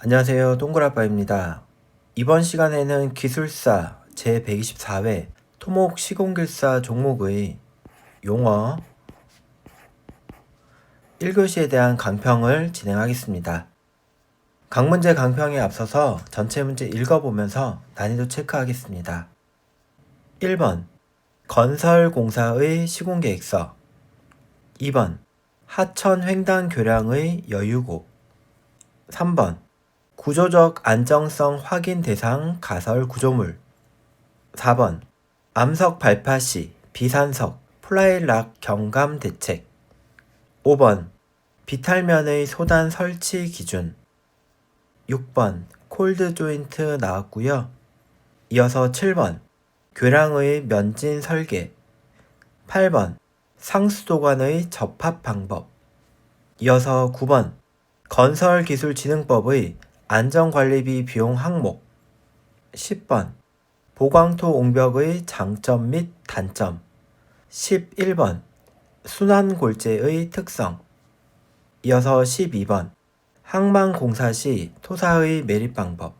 안녕하세요. 동그라빠입니다. 이번 시간에는 기술사 제124회 토목 시공길사 종목의 용어 1교시에 대한 강평을 진행하겠습니다. 강문제 강평에 앞서서 전체 문제 읽어보면서 난이도 체크하겠습니다. 1번 건설공사의 시공계획서 2번 하천 횡단 교량의 여유고 3번 구조적 안정성 확인 대상 가설 구조물 4번 암석 발파 시 비산석 플라이락 경감 대책 5번 비탈면의 소단 설치 기준 6번 콜드 조인트 나왔고요. 이어서 7번 교량의 면진 설계 8번 상수도관의 접합 방법 이어서 9번 건설기술진흥법의 안전관리비 비용 항목 10번 보광토 옹벽의 장점 및 단점 11번 순환골재의 특성 이어서 12번 항만공사 시 토사의 매립방법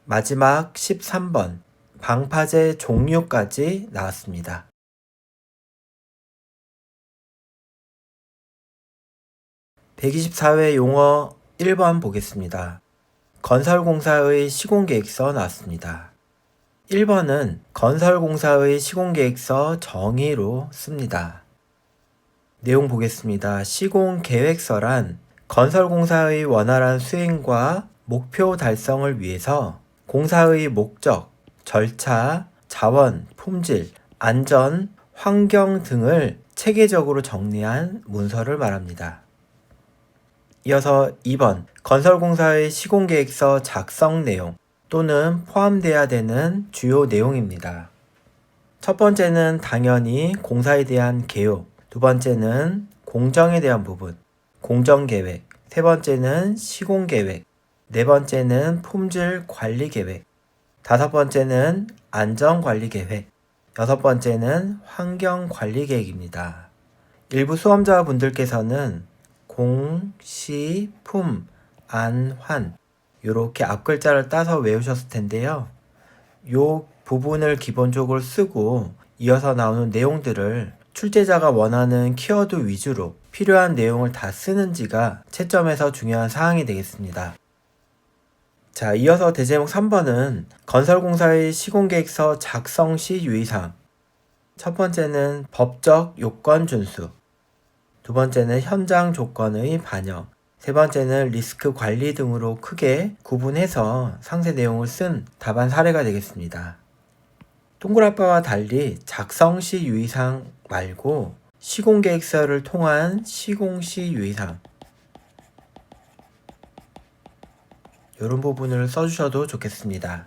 마지막 13번 방파제 종류까지 나왔습니다. (124회) 용어 1번 보겠습니다. 건설공사의 시공계획서 나왔습니다. 1번은 건설공사의 시공계획서 정의로 씁니다. 내용 보겠습니다. 시공계획서란 건설공사의 원활한 수행과 목표 달성을 위해서 공사의 목적, 절차, 자원, 품질, 안전, 환경 등을 체계적으로 정리한 문서를 말합니다. 이어서 2번 건설공사의 시공계획서 작성 내용 또는 포함돼야 되는 주요 내용입니다. 첫 번째는 당연히 공사에 대한 개요, 두 번째는 공정에 대한 부분, 공정계획, 세 번째는 시공계획, 네 번째는 품질관리계획, 다섯 번째는 안전관리계획, 여섯 번째는 환경관리계획입니다. 일부 수험자분들께서는 공, 시, 품, 안, 환 이렇게 앞글자를 따서 외우셨을 텐데요. 이 부분을 기본적으로 쓰고 이어서 나오는 내용들을 출제자가 원하는 키워드 위주로 필요한 내용을 다 쓰는지가 채점에서 중요한 사항이 되겠습니다. 자, 이어서 대제목 3번은 건설공사의 시공계획서 작성 시 유의사항. 첫 번째는 법적 요건 준수, 두 번째는 현장 조건의 반영, 세 번째는 리스크 관리 등으로 크게 구분해서 상세 내용을 쓴 답안 사례가 되겠습니다. 동그라빠와 달리 작성 시 유의사항 말고 시공계획서를 통한 시공 시 유의사항 이런 부분을 써주셔도 좋겠습니다.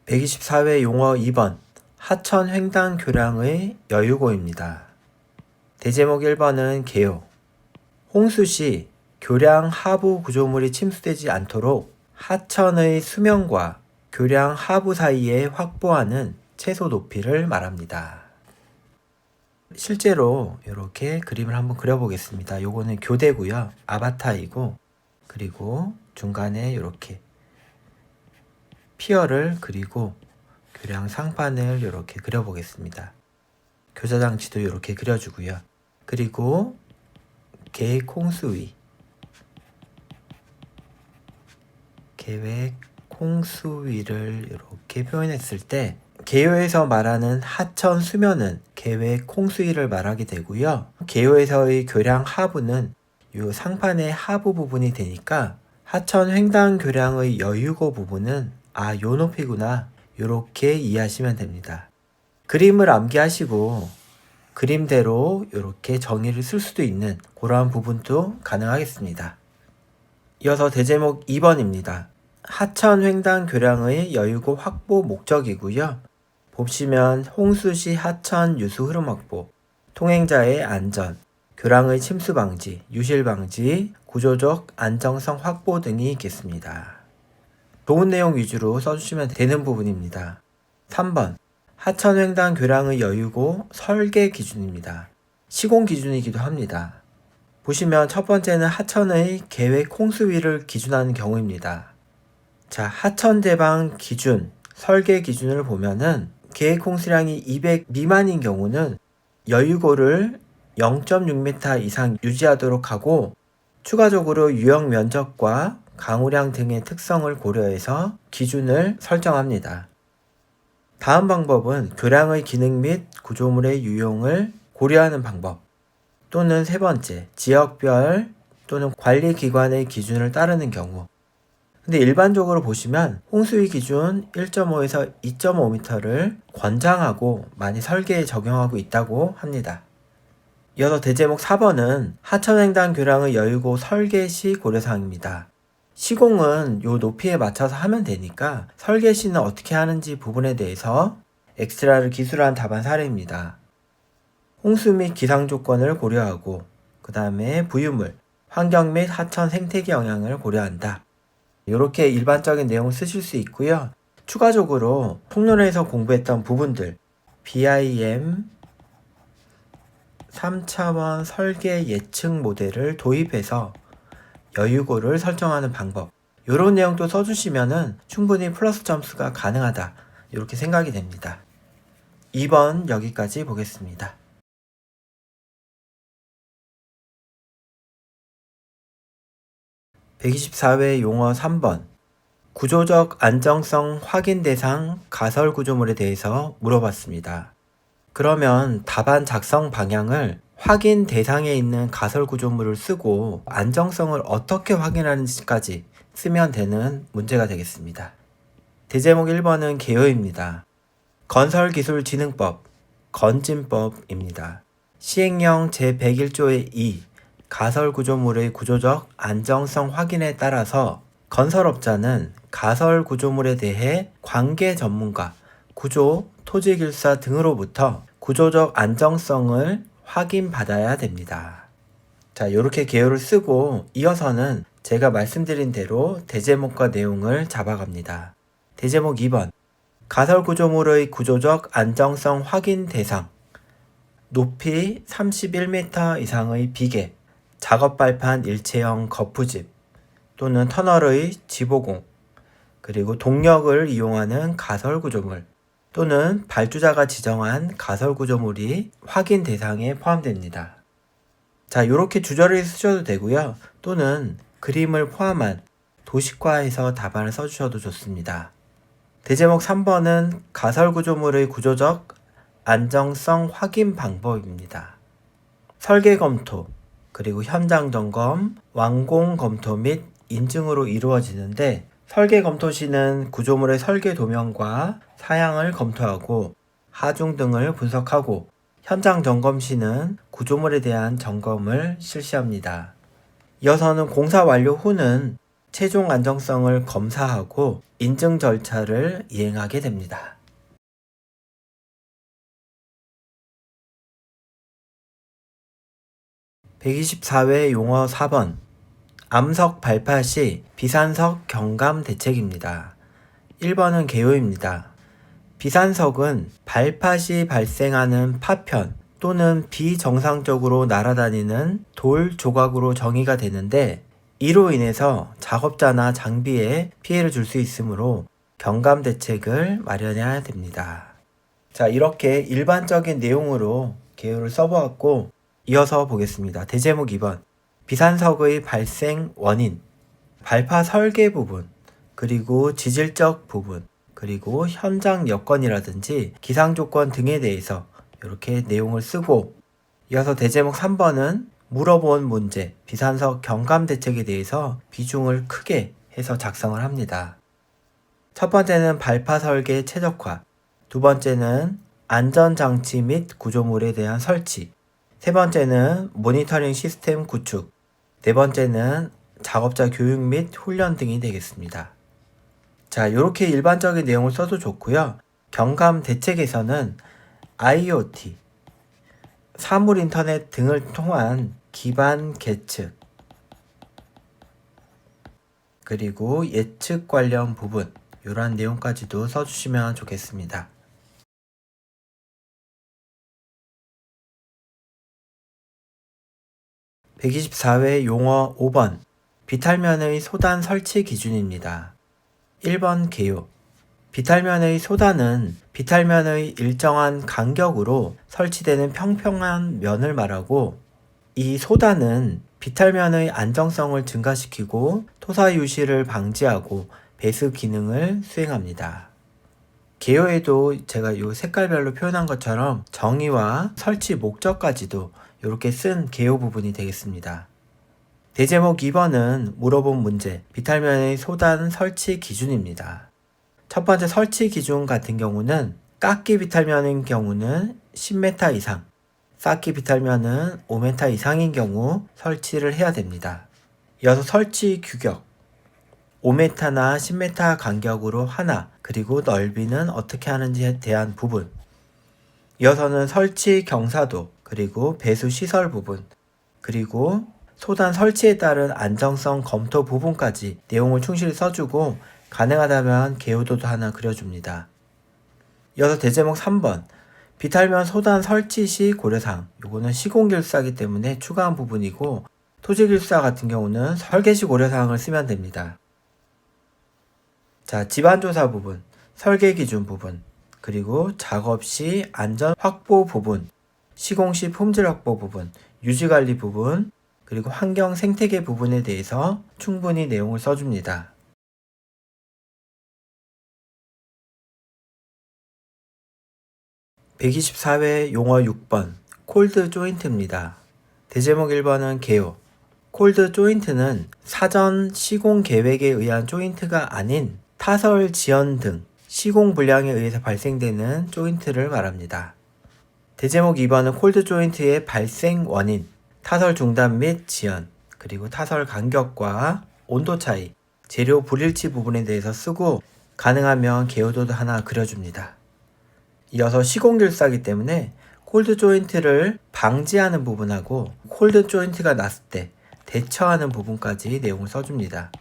(124회) 용어 2번 하천 횡단 교량의 여유고입니다. 대제목 1번은 개요. 홍수 시 교량 하부 구조물이 침수되지 않도록 하천의 수면과 교량 하부 사이에 확보하는 최소 높이를 말합니다. 실제로 이렇게 그림을 한번 그려보겠습니다. 요거는 교대고요. 아바타이고, 그리고 중간에 이렇게 피어를 그리고 교량 상판을 이렇게 그려보겠습니다. 교자장치도 이렇게 그려주고요. 그리고 계획 홍수위, 계획 홍수위를 이렇게 표현했을 때 개요에서 말하는 하천 수면은 계획 홍수위를 말하게 되고요. 개요에서의 교량 하부는 이 상판의 하부 부분이 되니까 하천 횡단 교량의 여유고 부분은 요 높이구나 이렇게 이해하시면 됩니다. 그림을 암기하시고 그림대로 이렇게 정의를 쓸 수도 있는 그러한 부분도 가능하겠습니다. 이어서 대제목 2번입니다. 하천 횡단 교량의 여유고 확보 목적이고요. 보시면 홍수시 하천 유수 흐름 확보, 통행자의 안전, 교량의 침수 방지, 유실 방지, 구조적 안정성 확보 등이 있겠습니다. 좋은 내용 위주로 써주시면 되는 부분입니다. 3번 하천 횡단 교량의 여유고 설계 기준입니다. 시공 기준이기도 합니다. 보시면 첫 번째는 하천의 계획 홍수위를 기준하는 경우입니다. 자, 하천 제방 기준, 설계 기준을 보면은 계획 홍수량이 200 미만인 경우는 여유고를 0.6m 이상 유지하도록 하고 추가적으로 유역 면적과 강우량 등의 특성을 고려해서 기준을 설정합니다. 다음 방법은 교량의 기능 및 구조물의 유용을 고려하는 방법, 또는 세 번째, 지역별 또는 관리기관의 기준을 따르는 경우. 근데 일반적으로 보시면 홍수위 기준 1.5에서 2.5m를 권장하고 많이 설계에 적용하고 있다고 합니다. 이어서 대제목 4번은 하천횡단 교량의 여유고 설계 시 고려사항입니다. 시공은 요 높이에 맞춰서 하면 되니까 설계 시는 어떻게 하는지 부분에 대해서 엑스트라를 기술한 답안 사례입니다. 홍수 및 기상 조건을 고려하고 그 다음에 부유물, 환경 및 하천 생태계 영향을 고려한다. 이렇게 일반적인 내용을 쓰실 수 있고요. 추가적으로 통론에서 공부했던 부분들 BIM 3차원 설계 예측 모델을 도입해서 여유고를 설정하는 방법, 이런 내용도 써주시면 충분히 플러스 점수가 가능하다, 이렇게 생각이 됩니다. 2번 여기까지 보겠습니다. 124회 용어 3번 구조적 안정성 확인 대상 가설 구조물에 대해서 물어봤습니다. 그러면 답안 작성 방향을 확인 대상에 있는 가설 구조물을 쓰고 안정성을 어떻게 확인하는지까지 쓰면 되는 문제가 되겠습니다. 대제목 1번은 개요입니다. 건설기술진흥법, 건진법입니다. 시행령 제101조의 2 가설 구조물의 구조적 안정성 확인에 따라서 건설업자는 가설 구조물에 대해 관계 전문가, 구조, 토지길사 등으로부터 구조적 안정성을 확인받아야 됩니다. 자, 이렇게 개요를 쓰고 이어서는 제가 말씀드린 대로 대제목과 내용을 잡아갑니다. 대제목 2번 가설 구조물의 구조적 안정성 확인 대상 높이 31m 이상의 비계, 작업 발판 일체형 거푸집 또는 터널의 지보공, 그리고 동력을 이용하는 가설 구조물 또는 발주자가 지정한 가설 구조물이 확인 대상에 포함됩니다. 자, 이렇게 주저를 쓰셔도 되고요. 또는 그림을 포함한 도식화해서 답안을 써주셔도 좋습니다. 대제목 3번은 가설 구조물의 구조적 안정성 확인 방법입니다. 설계 검토, 그리고 현장 점검, 완공 검토 및 인증으로 이루어지는데 설계 검토 시는 구조물의 설계 도면과 사양을 검토하고 하중 등을 분석하고 현장 점검 시는 구조물에 대한 점검을 실시합니다. 이어서는 공사 완료 후는 최종 안정성을 검사하고 인증 절차를 이행하게 됩니다. (124회) 용어 4번 암석 발파 시 비산석 경감 대책입니다. 1번은 개요입니다. 비산석은 발파 시 발생하는 파편 또는 비정상적으로 날아다니는 돌 조각으로 정의가 되는데 이로 인해서 작업자나 장비에 피해를 줄 수 있으므로 경감 대책을 마련해야 됩니다. 자, 이렇게 일반적인 내용으로 개요를 써보았고 이어서 보겠습니다. 대제목 2번 비산석의 발생 원인, 발파 설계 부분, 그리고 지질적 부분, 그리고 현장 여건이라든지 기상조건 등에 대해서 이렇게 내용을 쓰고 이어서 대제목 3번은 물어본 문제, 비산석 경감 대책에 대해서 비중을 크게 해서 작성을 합니다. 첫 번째는 발파 설계 최적화, 두 번째는 안전장치 및 구조물에 대한 설치, 세 번째는 모니터링 시스템 구축, 네 번째는 작업자 교육 및 훈련 등이 되겠습니다. 자, 이렇게 일반적인 내용을 써도 좋고요. 경감 대책에서는 IoT, 사물 인터넷 등을 통한 기반 계측, 그리고 예측 관련 부분, 이러한 내용까지도 써주시면 좋겠습니다. 124회 용어 5번 비탈면의 소단 설치 기준입니다. 1번 개요. 비탈면의 소단은 비탈면의 일정한 간격으로 설치되는 평평한 면을 말하고, 이 소단은 비탈면의 안정성을 증가시키고 토사 유실을 방지하고 배수 기능을 수행합니다. 개요에도 제가 이 색깔별로 표현한 것처럼 정의와 설치 목적까지도 이렇게 쓴 개요 부분이 되겠습니다. 대제목 2번은 물어본 문제, 비탈면의 소단 설치 기준입니다. 첫 번째 설치 기준 같은 경우는 깎기 비탈면인 경우는 10m 이상, 쌓기 비탈면은 5m 이상인 경우 설치를 해야 됩니다. 이어서 설치 규격, 5m나 10m 간격으로 하나, 그리고 넓이는 어떻게 하는지에 대한 부분. 이어서는 설치 경사도, 그리고 배수 시설 부분, 그리고 소단 설치에 따른 안정성 검토 부분까지 내용을 충실히 써주고 가능하다면 개요도도 하나 그려줍니다. 이어서 대제목 3번 비탈면 소단 설치 시 고려사항, 요거는 시공길사이기 때문에 추가한 부분이고, 토지길사 같은 경우는 설계시 고려사항을 쓰면 됩니다. 자, 집안조사 부분, 설계기준 부분, 그리고 작업시 안전 확보 부분, 시공시 품질 확보 부분, 유지관리 부분, 그리고 환경 생태계 부분에 대해서 충분히 내용을 써줍니다. 124회 용어 6번 콜드 조인트입니다. 대제목 1번은 개요. 콜드 조인트는 사전 시공 계획에 의한 조인트가 아닌 타설 지연 등 시공 불량에 의해서 발생되는 조인트를 말합니다. 대제목 2번은 콜드 조인트의 발생 원인, 타설 중단 및 지연, 그리고 타설 간격과 온도 차이, 재료 불일치 부분에 대해서 쓰고 가능하면 개요도도 하나 그려줍니다. 이어서 시공길사이기 때문에 콜드 조인트를 방지하는 부분하고 콜드 조인트가 났을 때 대처하는 부분까지 내용을 써줍니다.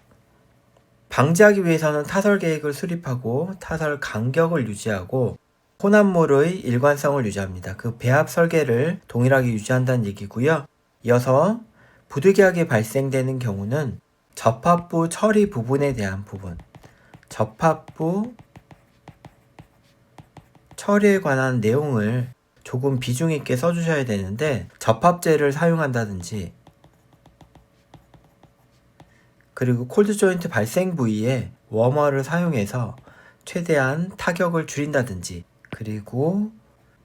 방지하기 위해서는 타설 계획을 수립하고 타설 간격을 유지하고 혼합물의 일관성을 유지합니다. 그 배합 설계를 동일하게 유지한다는 얘기고요. 이어서 부득이하게 발생되는 경우는 접합부 처리 부분에 대한 부분, 접합부 처리에 관한 내용을 조금 비중 있게 써주셔야 되는데, 접합제를 사용한다든지, 그리고 콜드 조인트 발생 부위에 워머를 사용해서 최대한 타격을 줄인다든지, 그리고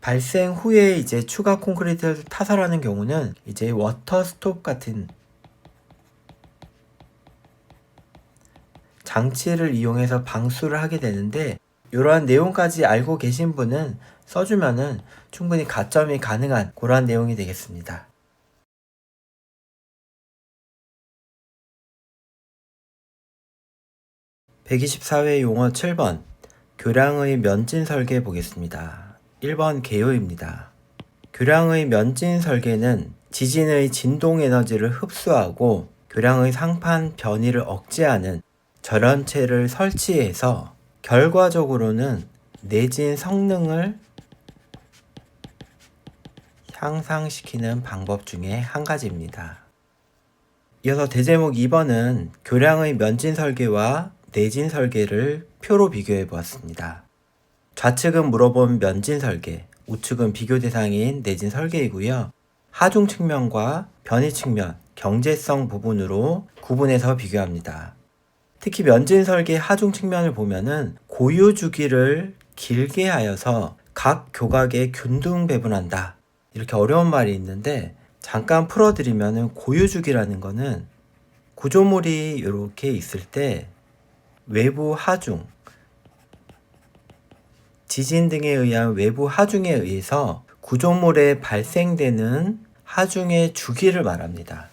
발생 후에 이제 추가 콘크리트를 타설하는 경우는 이제 워터 스톱 같은 장치를 이용해서 방수를 하게 되는데, 이러한 내용까지 알고 계신 분은 써주면은 충분히 가점이 가능한 그러한 내용이 되겠습니다. 124회 용어 7번 교량의 면진 설계 보겠습니다. 1번 개요입니다. 교량의 면진 설계는 지진의 진동 에너지를 흡수하고 교량의 상판 변이를 억제하는 절연체를 설치해서 결과적으로는 내진 성능을 향상시키는 방법 중에 한 가지입니다. 이어서 대제목 2번은 교량의 면진 설계와 내진 설계를 표로 비교해 보았습니다. 좌측은 물어본 면진 설계, 우측은 비교 대상인 내진 설계이고요. 하중 측면과 변이 측면, 경제성 부분으로 구분해서 비교합니다. 특히 면진 설계 하중 측면을 보면은 고유 주기를 길게 하여서 각 교각에 균등 배분한다. 이렇게 어려운 말이 있는데 잠깐 풀어드리면은 고유 주기라는 거는 구조물이 이렇게 있을 때 외부 하중, 지진 등에 의한 외부 하중에 의해서 구조물에 발생되는 하중의 주기를 말합니다.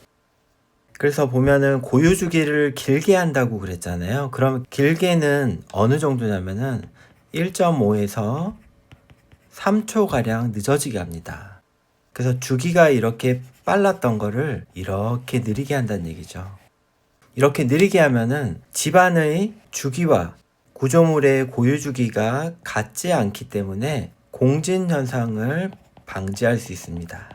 그래서 보면은 고유 주기를 길게 한다고 그랬잖아요. 그럼 길게는 어느 정도냐면은 1.5에서 3초가량 늦어지게 합니다. 그래서 주기가 이렇게 빨랐던 거를 이렇게 느리게 한다는 얘기죠. 이렇게 느리게 하면은 집안의 주기와 구조물의 고유 주기가 같지 않기 때문에 공진 현상을 방지할 수 있습니다.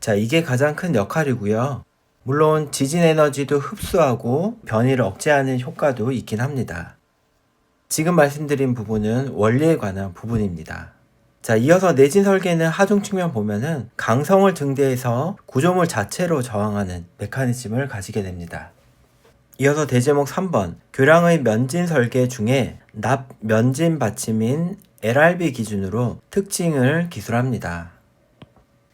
자, 이게 가장 큰 역할이고요. 물론 지진 에너지도 흡수하고 변이를 억제하는 효과도 있긴 합니다. 지금 말씀드린 부분은 원리에 관한 부분입니다. 자, 이어서 내진 설계는 하중 측면 보면은 강성을 증대해서 구조물 자체로 저항하는 메커니즘을 가지게 됩니다. 이어서 대제목 3번 교량의 면진 설계 중에 납 면진 받침인 LRB 기준으로 특징을 기술합니다.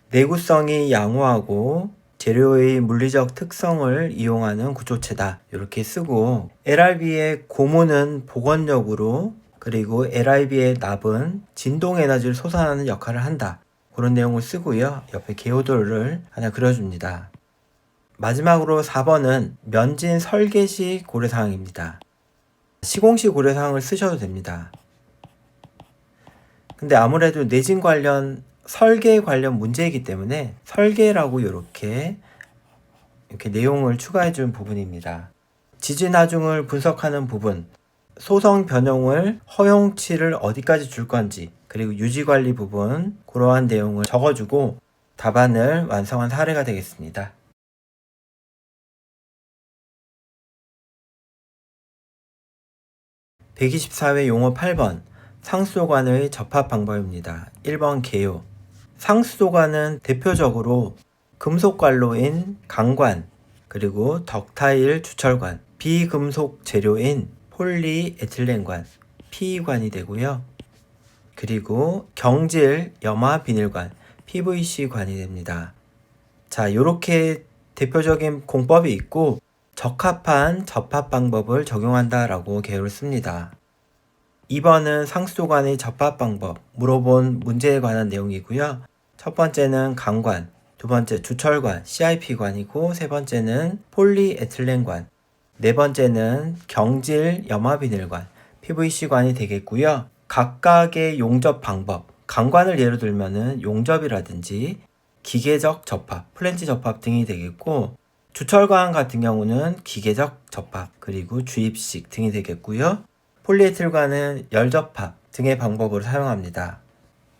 내구성이 양호하고 재료의 물리적 특성을 이용하는 구조체다 이렇게 쓰고, LRB의 고무는 복원력으로, 그리고 LRB의 납은 진동 에너지를 솟아내는 역할을 한다, 그런 내용을 쓰고요. 옆에 개요도를 하나 그려줍니다. 마지막으로 4번은 면진 설계시 고려사항입니다. 시공시 고려사항을 쓰셔도 됩니다. 근데 아무래도 내진 관련 설계 관련 문제이기 때문에 설계라고 이렇게 내용을 추가해 준 부분입니다. 지진 하중을 분석하는 부분, 소성 변형을 허용치를 어디까지 줄 건지, 그리고 유지 관리 부분, 그러한 내용을 적어주고 답안을 완성한 사례가 되겠습니다. 124회 용어 8번 상수도관의 접합 방법입니다. 1번 개요. 상수도관은 대표적으로 금속관로인 강관, 그리고 덕타일 주철관, 비금속 재료인 폴리에틸렌관, PE관이 되고요. 그리고 경질 염화 비닐관, PVC관이 됩니다. 자, 요렇게 대표적인 공법이 있고 적합한 접합 방법을 적용한다라고 개요를 씁니다. 2번은 상수도관의 접합 방법, 물어본 문제에 관한 내용이고요. 첫 번째는 강관, 두 번째 주철관, CIP관이고, 세 번째는 폴리에틸렌관, 네 번째는 경질 염화비닐관, PVC관이 되겠고요. 각각의 용접 방법, 강관을 예로 들면은 용접이라든지 기계적 접합, 플랜지 접합 등이 되겠고, 주철관 같은 경우는 기계적 접합, 그리고 주입식 등이 되겠고요. 폴리에틸관은 열접합 등의 방법을 사용합니다.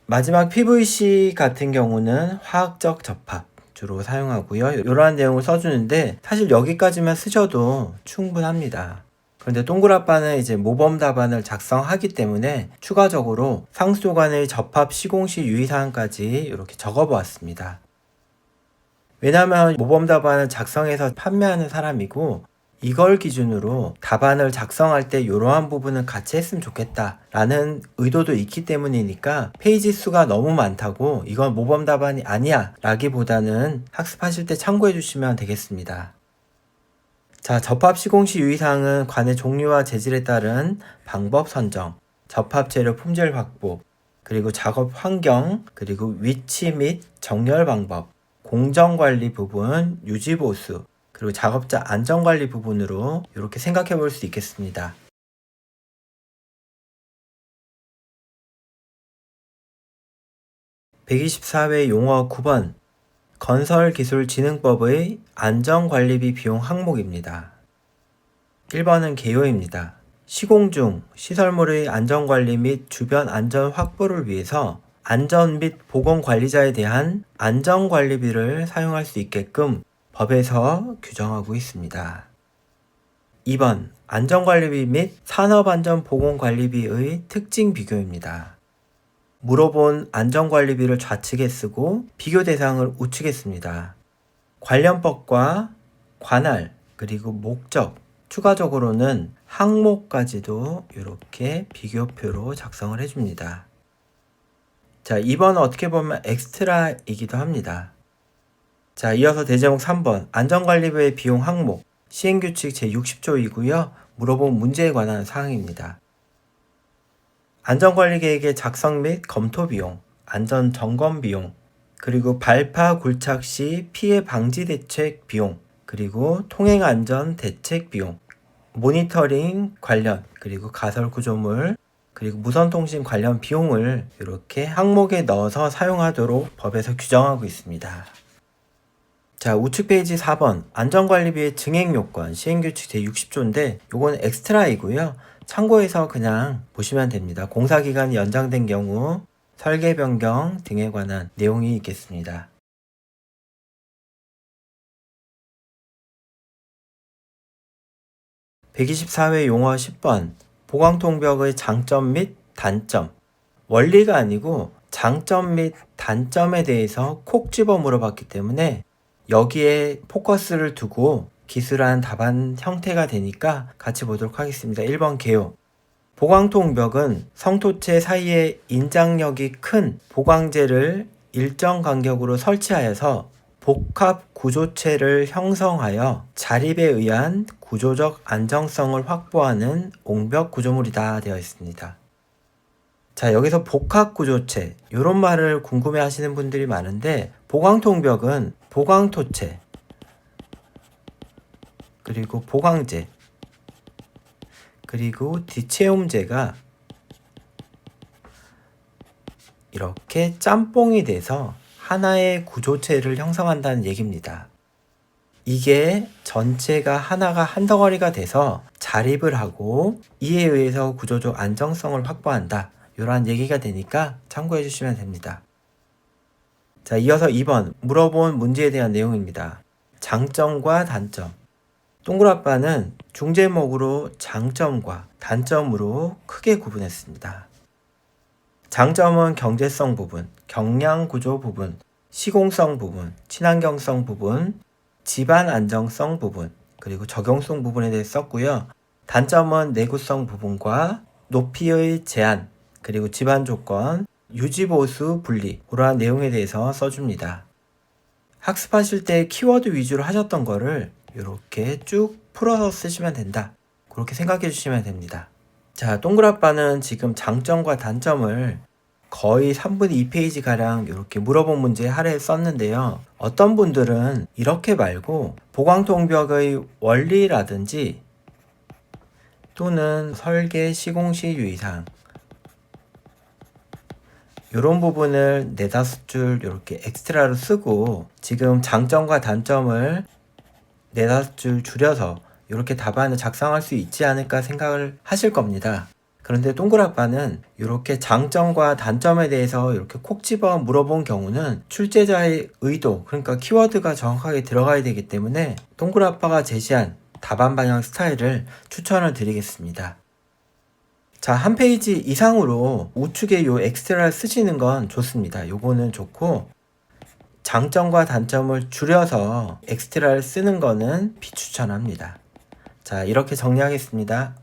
마지막 PVC 같은 경우는 화학적 접합 주로 사용하고요. 이러한 내용을 써주는데 사실 여기까지만 쓰셔도 충분합니다. 그런데 동그라빠는 이제 모범 답안을 작성하기 때문에 추가적으로 상수도관의 접합 시공시 유의사항까지 이렇게 적어보았습니다. 왜냐하면 모범 답안을 작성해서 판매하는 사람이고, 이걸 기준으로 답안을 작성할 때 이러한 부분은 같이 했으면 좋겠다 라는 의도도 있기 때문이니까 페이지 수가 너무 많다고 이건 모범 답안이 아니야 라기보다는 학습하실 때 참고해 주시면 되겠습니다. 자, 접합 시공시 유의사항은 관의 종류와 재질에 따른 방법 선정, 접합 재료 품질 확보, 그리고 작업 환경, 그리고 위치 및 정렬 방법, 공정관리 부분, 유지보수, 그리고 작업자 안전관리 부분으로 이렇게 생각해 볼 수 있겠습니다. (124회) 용어 9번 건설기술진흥법의 안전관리비 비용 항목입니다. 1번은 개요입니다. 시공 중 시설물의 안전관리 및 주변 안전 확보를 위해서 안전 및 보건관리자에 대한 안전관리비를 사용할 수 있게끔 법에서 규정하고 있습니다. 2번 안전관리비 및 산업안전보건관리비의 특징 비교입니다. 물어본 안전관리비를 좌측에 쓰고 비교 대상을 우측에 씁니다. 관련법과 관할, 그리고 목적, 추가적으로는 항목까지도 이렇게 비교표로 작성을 해줍니다. 자, 2번은 어떻게 보면 엑스트라이기도 합니다. 자, 이어서 대제목 3번 안전관리비의 비용 항목 시행규칙 제60조이고요. 물어본 문제에 관한 사항입니다. 안전관리계획의 작성 및 검토 비용, 안전점검 비용, 그리고 발파 굴착 시 피해 방지 대책 비용, 그리고 통행안전 대책 비용, 모니터링 관련, 그리고 가설 구조물, 그리고 무선통신 관련 비용을 이렇게 항목에 넣어서 사용하도록 법에서 규정하고 있습니다. 자, 우측 페이지 4번 안전관리비의 증액요건 시행규칙 제60조인데 요건 엑스트라이고요. 참고해서 그냥 보시면 됩니다. 공사기간이 연장된 경우 설계 변경 등에 관한 내용이 있겠습니다. 124회 용어 10번 보강통벽의 장점 및 단점. 원리가 아니고 장점 및 단점에 대해서 콕 집어 물어봤기 때문에 여기에 포커스를 두고 기술한 답안 형태가 되니까 같이 보도록 하겠습니다. 1번 개요. 보강통벽은 성토체 사이에 인장력이 큰 보강재를 일정 간격으로 설치하여서 복합 구조체를 형성하여 자립에 의한 구조적 안정성을 확보하는 옹벽 구조물이다 되어 있습니다. 자, 여기서 복합 구조체 이런 말을 궁금해 하시는 분들이 많은데 보강통벽은 보강토체 그리고 보강재 그리고 뒷체움재가 이렇게 짬뽕이 돼서 하나의 구조체를 형성한다는 얘기입니다. 이게 전체가 하나가 한 덩어리가 돼서 자립을 하고 이에 의해서 구조적 안정성을 확보한다. 이러한 얘기가 되니까 참고해 주시면 됩니다. 자, 이어서 2번 물어본 문제에 대한 내용입니다. 장점과 단점. 동그라빠는 중제목으로 장점과 단점으로 크게 구분했습니다. 장점은 경제성 부분, 경량구조 부분, 시공성 부분, 친환경성 부분, 집안 안정성 부분, 그리고 적용성 부분에 대해 썼고요. 단점은 내구성 부분과 높이의 제한, 그리고 집안 조건, 유지보수 분리, 그러한 내용에 대해서 써줍니다. 학습하실 때 키워드 위주로 하셨던 거를 이렇게 쭉 풀어서 쓰시면 된다. 그렇게 생각해 주시면 됩니다. 자, 동그라빠는 지금 장점과 단점을 거의 3분의 2페이지 가량 이렇게 물어본 문제에 할애해 썼는데요. 어떤 분들은 이렇게 말고 보강통벽의 원리라든지 또는 설계 시공시 유의사항 이런 부분을 4-5줄 이렇게 엑스트라로 쓰고 지금 장점과 단점을 4-5줄 줄여서 이렇게 답안을 작성할 수 있지 않을까 생각을 하실 겁니다. 그런데 동그라빠는 이렇게 장점과 단점에 대해서 이렇게 콕 집어 물어본 경우는 출제자의 의도, 그러니까 키워드가 정확하게 들어가야 되기 때문에 동그라빠가 제시한 답안 방향 스타일을 추천을 드리겠습니다. 자, 한 페이지 이상으로 우측에 요 엑스트라를 쓰시는 건 좋습니다. 요거는 좋고 장점과 단점을 줄여서 엑스트라를 쓰는 거는 비추천합니다. 자, 이렇게 정리하겠습니다.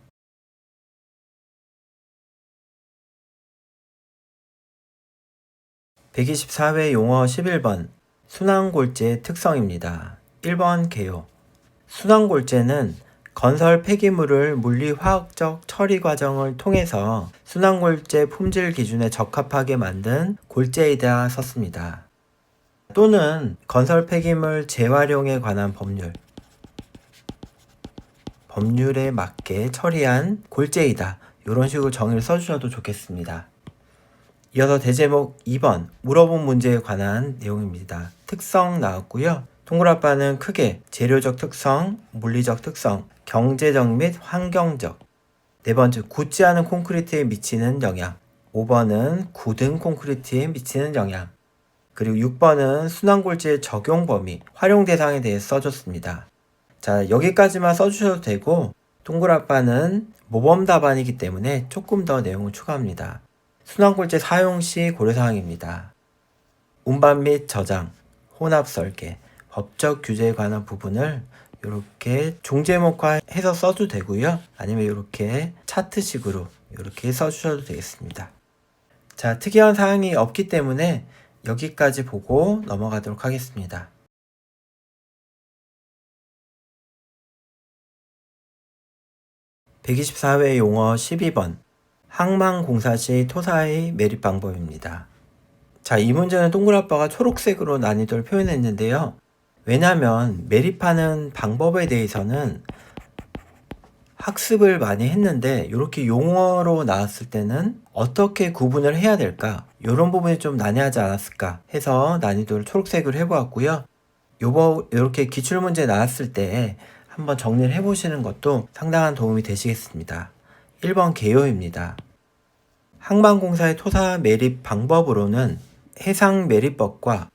(124회) 용어 11번 순환골재 특성입니다. 1번 개요. 순환골재는 건설 폐기물을 물리화학적 처리 과정을 통해서 순환골재 품질 기준에 적합하게 만든 골재이다 썼습니다. 또는 건설 폐기물 재활용에 관한 법률에 맞게 처리한 골재이다. 이런 식으로 정의를 써주셔도 좋겠습니다. 이어서 대제목 2번 물어본 문제에 관한 내용입니다. 특성 나왔고요. 동그라빠는 크게 재료적 특성, 물리적 특성, 경제적 및 환경적. 네 번째, 굳지 않은 콘크리트에 미치는 영향. 5번은 굳은 콘크리트에 미치는 영향. 그리고 6번은 순환골재의 적용 범위, 활용 대상에 대해 써줬습니다. 자, 여기까지만 써주셔도 되고 동그라빠는 모범 답안이기 때문에 조금 더 내용을 추가합니다. 순환골재 사용 시 고려사항입니다. 운반 및 저장, 혼합 설계, 법적 규제에 관한 부분을 이렇게 종제목화해서 써도 되고요. 아니면 이렇게 차트식으로 이렇게 써주셔도 되겠습니다. 자, 특이한 사항이 없기 때문에 여기까지 보고 넘어가도록 하겠습니다. (124회) 용어 12번 항만공사 시 토사의 매립 방법입니다. 자, 이 문제는 동그라빠가 초록색으로 난이도를 표현했는데요. 왜냐하면 매립하는 방법에 대해서는 학습을 많이 했는데 이렇게 용어로 나왔을 때는 어떻게 구분을 해야 될까? 이런 부분이 좀 난해하지 않았을까 해서 난이도를 초록색으로 해보았고요. 이렇게 기출문제 나왔을 때 한번 정리를 해보시는 것도 상당한 도움이 되시겠습니다. 1번 개요입니다. 항만공사의 토사 매립 방법으로는 해상 매립법과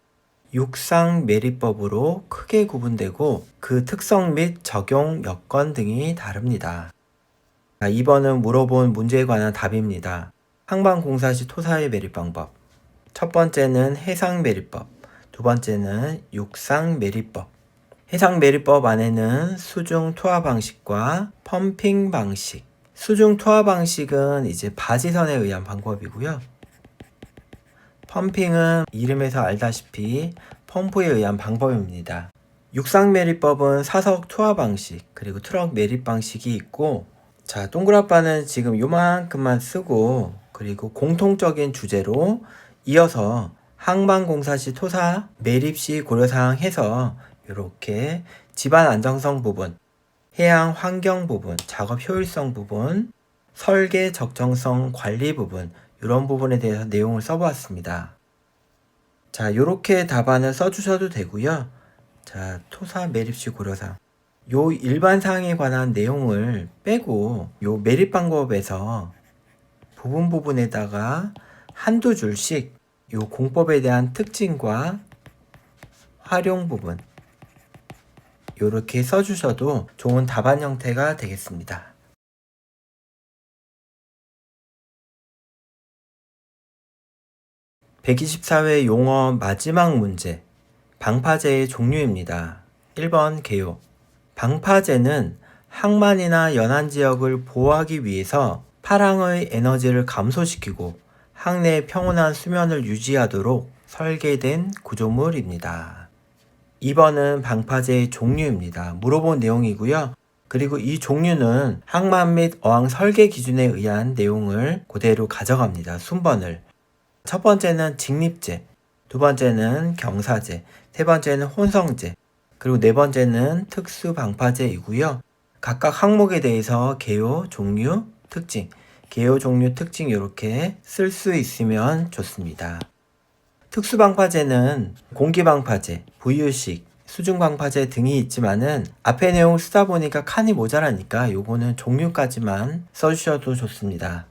육상 매립법으로 크게 구분되고 그 특성 및 적용 여건 등이 다릅니다. 2번은 물어본 문제에 관한 답입니다. 항만공사 시 토사의 매립 방법. 첫 번째는 해상 매립법, 두 번째는 육상 매립법. 해상 매립법 안에는 수중 투하 방식과 펌핑 방식. 수중 투하 방식은 이제 바지선에 의한 방법이고요. 펌핑은 이름에서 알다시피 펌프에 의한 방법입니다. 육상 매립법은 사석 투하 방식, 그리고 트럭 매립 방식이 있고, 자, 동그라빠는 지금 요만큼만 쓰고, 그리고 공통적인 주제로 이어서 항만공사 시 토사 매립 시 고려사항 해서 이렇게 집안 안정성 부분, 해양 환경 부분, 작업 효율성 부분, 설계 적정성 관리 부분, 이런 부분에 대해서 내용을 써보았습니다. 자, 요렇게 답안을 써주셔도 되고요. 자, 토사 매립 시 고려사항. 요 일반 사항에 관한 내용을 빼고 요 매립 방법에서 부분에다가 한두 줄씩 요 공법에 대한 특징과 활용 부분 요렇게 써주셔도 좋은 답안 형태가 되겠습니다. 124회 용어 마지막 문제. 방파제의 종류입니다. 1번 개요. 방파제는 항만이나 연안 지역을 보호하기 위해서 파랑의 에너지를 감소시키고 항내의 평온한 수면을 유지하도록 설계된 구조물입니다. 2번은 방파제의 종류입니다. 물어본 내용이고요. 그리고 이 종류는 항만 및 어항 설계 기준에 의한 내용을 그대로 가져갑니다. 순번을. 첫 번째는 직립제, 두 번째는 경사제, 세 번째는 혼성제, 그리고 네 번째는 특수방파제이고요. 각각 항목에 대해서 개요, 종류, 특징, 개요, 종류, 특징 이렇게 쓸 수 있으면 좋습니다. 특수방파제는 공기방파제, 부유식, 수중방파제 등이 있지만은 앞에 내용 쓰다 보니까 칸이 모자라니까 요거는 종류까지만 써주셔도 좋습니다.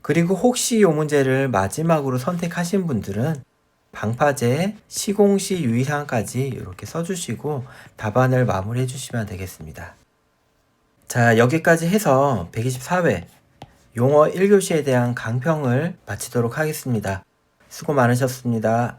그리고 혹시 이 문제를 마지막으로 선택하신 분들은 방파제, 시공시 유의사항까지 이렇게 써주시고 답안을 마무리해 주시면 되겠습니다. 자, 여기까지 해서 124회 용어 1교시에 대한 강평을 마치도록 하겠습니다. 수고 많으셨습니다.